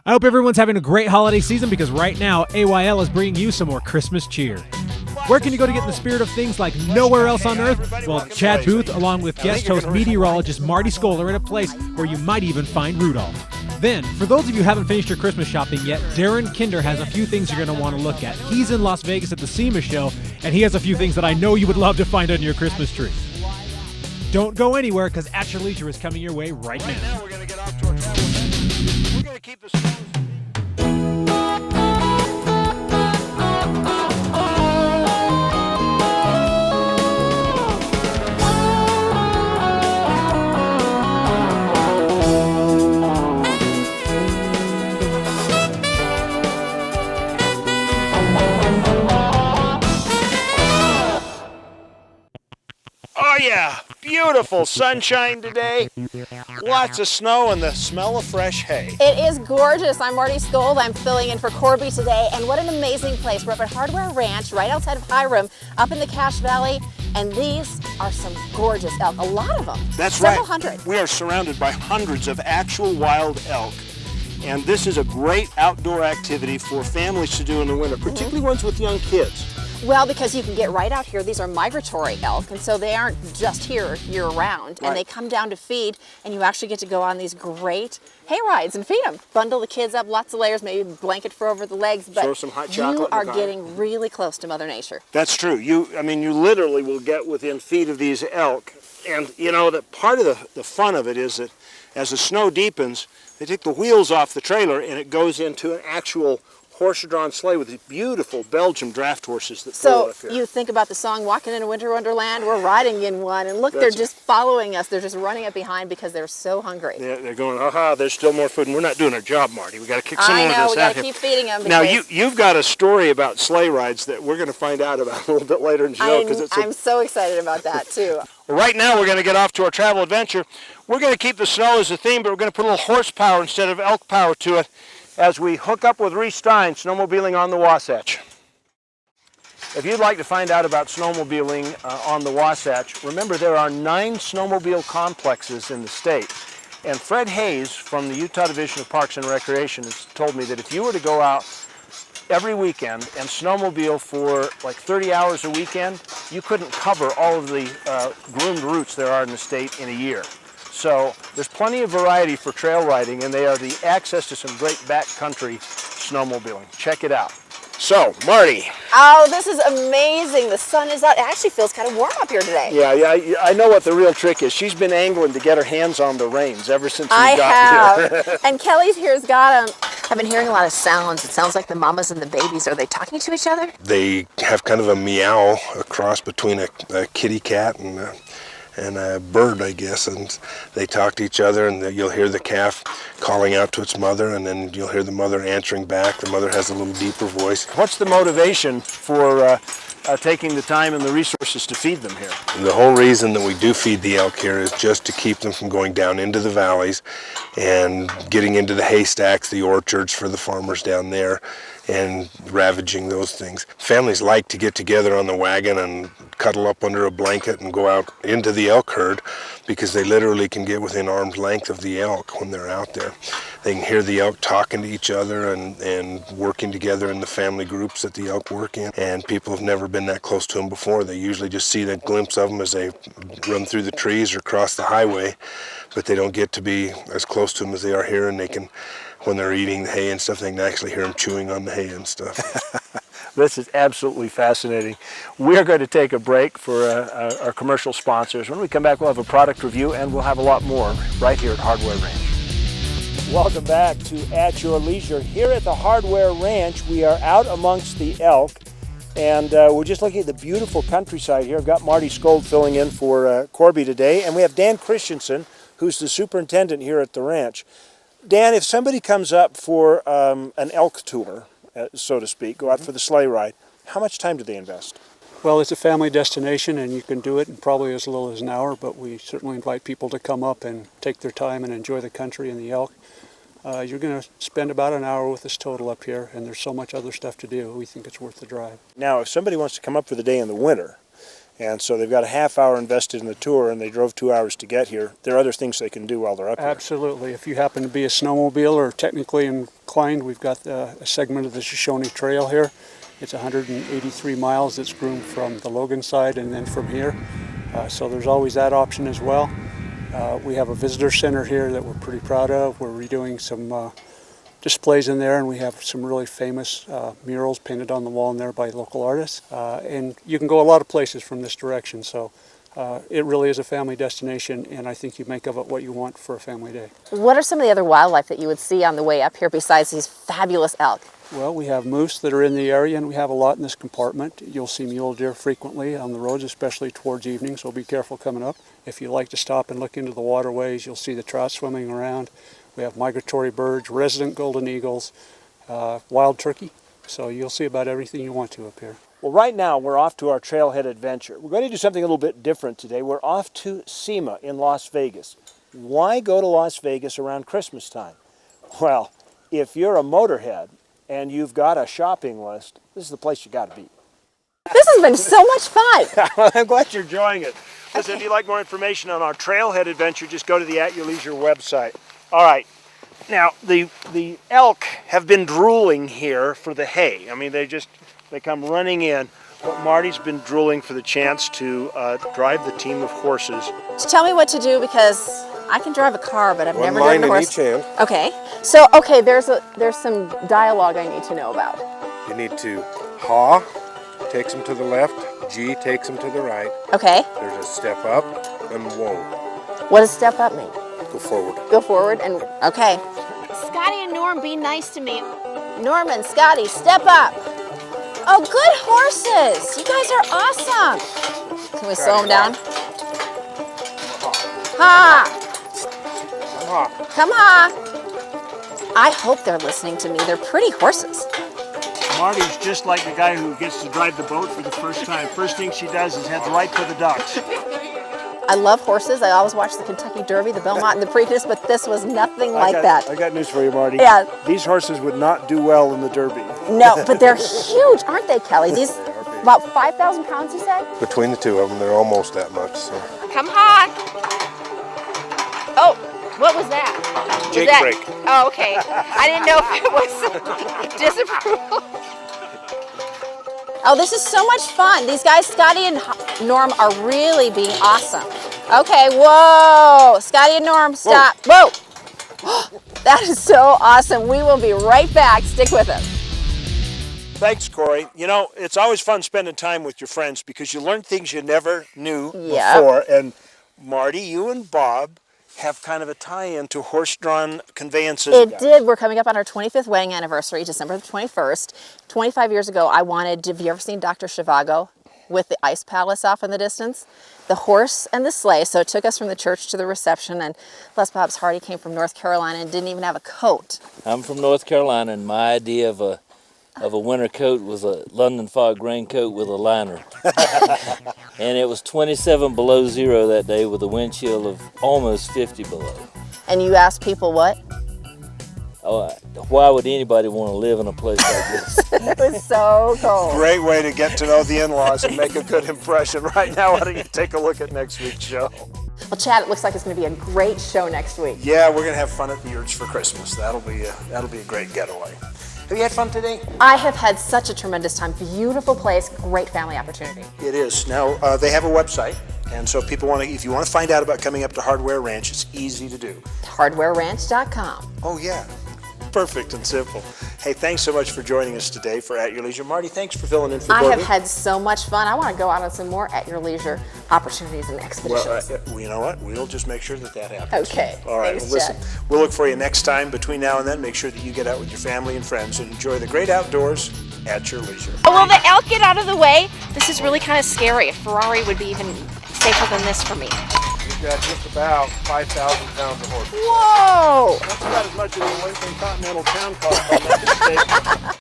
I hope everyone's having a great holiday season because right now, AYL is bringing you some more Christmas cheer. Where can you go to get in the spirit of things like nowhere else on earth? Well, Chad Booth, along with guest host meteorologist Marty Skoll, are in a place where you might even find Rudolph. Then, for those of you who haven't finished your Christmas shopping yet, Darren Kinder has a few things you're going to want to look at. He's in Las Vegas at the SEMA show, and he has a few things that I know you would love to find on your Christmas tree. Don't go anywhere, because At Your Leisure is coming your way right now. Right now, we're going to get off to our travel adventure. We're going to keep the snows. Oh yeah, beautiful sunshine today. Lots of snow and the smell of fresh hay. It is gorgeous. I'm Marty Skoll. I'm filling in for Corby today. And what an amazing place. We're up at Hardware Ranch right outside of Hiram up in the Cache Valley. And these are some gorgeous elk, a lot of them. That's right. Several hundred. We are surrounded by hundreds of actual wild elk. And this is a great outdoor activity for families to do in the winter, particularly ones with young kids. Well, because you can get right out here. These are migratory elk, and so they aren't just here year-round. Right. And they come down to feed, and you actually get to go on these great hay rides and feed them. Bundle the kids up, lots of layers, maybe a blanket for over the legs, but Throw some hot chocolate you in the are car. getting really close to Mother Nature. That's true. You literally will get within feet of these elk. And you know, that part of the fun of it is that as the snow deepens, they take the wheels off the trailer and it goes into an actual horse-drawn sleigh with these beautiful Belgian draft horses that pull So up here. you think about the song Walking in a Winter Wonderland, we're riding in one, and look, That's they're it. just following us. They're just running up behind because they're so hungry. They're going, aha, there's still more food, and we're not doing our job, Marty. We got to kick some more I of know, this we got out to here. keep feeding them. Now, you've got a story about sleigh rides that we're going to find out about a little bit later in the show. I'm so excited about that, too. Well, right now, we're going to get off to our travel adventure. We're going to keep the snow as the theme, but we're going to put a little horsepower instead of elk power to it as we hook up with Reese Stein, snowmobiling on the Wasatch. If you'd like to find out about snowmobiling on the Wasatch, remember there are 9 snowmobile complexes in the state. And Fred Hayes from the Utah Division of Parks and Recreation has told me that if you were to go out every weekend and snowmobile for like 30 hours a weekend, you couldn't cover all of the groomed routes there are in the state in a year. So there's plenty of variety for trail riding, and they are the access to some great backcountry snowmobiling. Check it out. So, Marty. Oh, this is amazing. The sun is out. It actually feels kind of warm up here today. Yeah, I know what the real trick is. She's been angling to get her hands on the reins ever since we got here. I have. And Kelly's here's got them. I've been hearing a lot of sounds. It sounds like the mamas and the babies. Are they talking to each other? They have kind of a meow, a cross between a kitty cat and a bird, I guess, and they talk to each other, and you'll hear the calf calling out to its mother, and then you'll hear the mother answering back. The mother has a little deeper voice. What's the motivation for taking the time and the resources to feed them here? The whole reason that we do feed the elk here is just to keep them from going down into the valleys and getting into the haystacks, the orchards for the farmers down there, and ravaging those things. Families like to get together on the wagon and cuddle up under a blanket and go out into the elk herd because they literally can get within arm's length of the elk when they're out there. They can hear the elk talking to each other and working together in the family groups that the elk work in, and people have never been that close to them before. They usually just see that glimpse of them as they run through the trees or cross the highway, but they don't get to be as close to them as they are here, and they can, when they're eating the hay and stuff, they can actually hear them chewing on the hay and stuff. This is absolutely fascinating. We're going to take a break for our commercial sponsors. When we come back, we'll have a product review, and we'll have a lot more right here at Hardware Ranch. Welcome back to At Your Leisure. Here at the Hardware Ranch, we are out amongst the elk, and we're just looking at the beautiful countryside here. I've got Marty Skoll filling in for Corby today, and we have Dan Christensen, who's the superintendent here at the ranch. Dan, if somebody comes up for an elk tour, so to speak, go out for the sleigh ride, how much time do they invest? Well, it's a family destination, and you can do it in probably as little as an hour, but we certainly invite people to come up and take their time and enjoy the country and the elk. You're going to spend about an hour with us total up here, and there's so much other stuff to do. We think it's worth the drive. Now, if somebody wants to come up for the day in the winter, And so they've got a half hour invested in the tour, and they drove 2 hours to get here. There are other things they can do while they're up here. Absolutely. If you happen to be a snowmobile or technically inclined, we've got a segment of the Shoshone Trail here. It's 183 miles that's groomed from the Logan side and then from here. So there's always that option as well. We have a visitor center here that we're pretty proud of. We're redoing some displays in there, and we have some really famous murals painted on the wall in there by local artists. And you can go a lot of places from this direction, so it really is a family destination, and I think you make of it what you want for a family day. What are some of the other wildlife that you would see on the way up here besides these fabulous elk? Well, we have moose that are in the area, and we have a lot in this compartment. You'll see mule deer frequently on the roads, especially towards evening, so be careful coming up. If you like to stop and look into the waterways, you'll see the trout swimming around. We have migratory birds, resident golden eagles, wild turkey, so you'll see about everything you want to up here. Well, right now we're off to our trailhead adventure. We're going to do something a little bit different today. We're off to SEMA in Las Vegas. Why go to Las Vegas around Christmas time? Well, if you're a motorhead and you've got a shopping list, this is the place you got to be. This has been so much fun. I'm glad you're enjoying it. Listen, if you'd like more information on our trailhead adventure, just go to the At Your Leisure website. All right. Now, the elk have been drooling here for the hay. I mean, they come running in. But Marty's been drooling for the chance to drive the team of horses. So tell me what to do, because I can drive a car, but I've never driven a horse. One line in each hand. Okay. So, okay, there's some dialogue I need to know about. You need to haw, takes them to the left, G takes them to the right. Okay. There's a step up and whoa. What does step up mean? Go forward. Go forward and, okay. Scotty and Norm, be nice to me. Norman, Scotty, step up. Oh, good horses. You guys are awesome. Can we slow them down? Ha! Come on. I hope they're listening to me. They're pretty horses. Marty's just like the guy who gets to drive the boat for the first time. First thing she does is head right for the ducks. I love horses. I always watch the Kentucky Derby, the Belmont, and the Preakness, but this was nothing like that. I got news for you, Marty. Yeah. These horses would not do well in the Derby. No, but they're huge, aren't they, Kelly? These, about 5,000 pounds, you said? Between the two of them, they're almost that much. So. Come on. Oh, what was that? Jake break. Oh, okay. I didn't know if it was disapproval. Oh, this is so much fun. These guys, Scotty and Norm, are really being awesome. Okay, whoa. Scotty and Norm, stop. Whoa. That is so awesome. We will be right back. Stick with us. Thanks, Corey. You know, it's always fun spending time with your friends because you learn things you never knew before. And Marty, you and Bob have kind of a tie-in to horse-drawn conveyances. It did. We're coming up on our 25th wedding anniversary, December the 21st. 25 years ago, I wanted, have you ever seen Dr. Zhivago with the Ice Palace off in the distance? The horse and the sleigh. So it took us from the church to the reception, and Les Bob's Hardy came from North Carolina and didn't even have a coat. I'm from North Carolina, and my idea of a winter coat was a London fog raincoat with a liner. And it was 27 below zero that day with a wind chill of almost 50 below. And you asked people what? Oh, why would anybody want to live in a place like this? It was so cold. Great way to get to know the in-laws and make a good impression. Right now, why don't you take a look at next week's show? Well, Chad, it looks like it's going to be a great show next week. Yeah, we're going to have fun at the Urge for Christmas. That'll be a great getaway. Have you had fun today? I have had such a tremendous time. Beautiful place, great family opportunity. It is. Now, they have a website, and so if you want to find out about coming up to Hardware Ranch, it's easy to do. HardwareRanch.com. Oh, yeah. Perfect and simple. Hey, thanks so much for joining us today for At Your Leisure. Marty, thanks for filling in for Gordon. I have had so much fun. I want to go out on some more At Your Leisure opportunities and expeditions. Well, you know what? We'll just make sure that happens. Okay. All right. Thanks, Well, listen, Chad. we'll look for you next time. Between now and then, make sure that you get out with your family and friends and enjoy the great outdoors at your leisure. Oh, will the elk get out of the way? This is really kind of scary. A Ferrari would be even safer than this for me. We've got just about 5,000 pounds of horses. Whoa! That's about as much as the Lincoln Continental Town Car.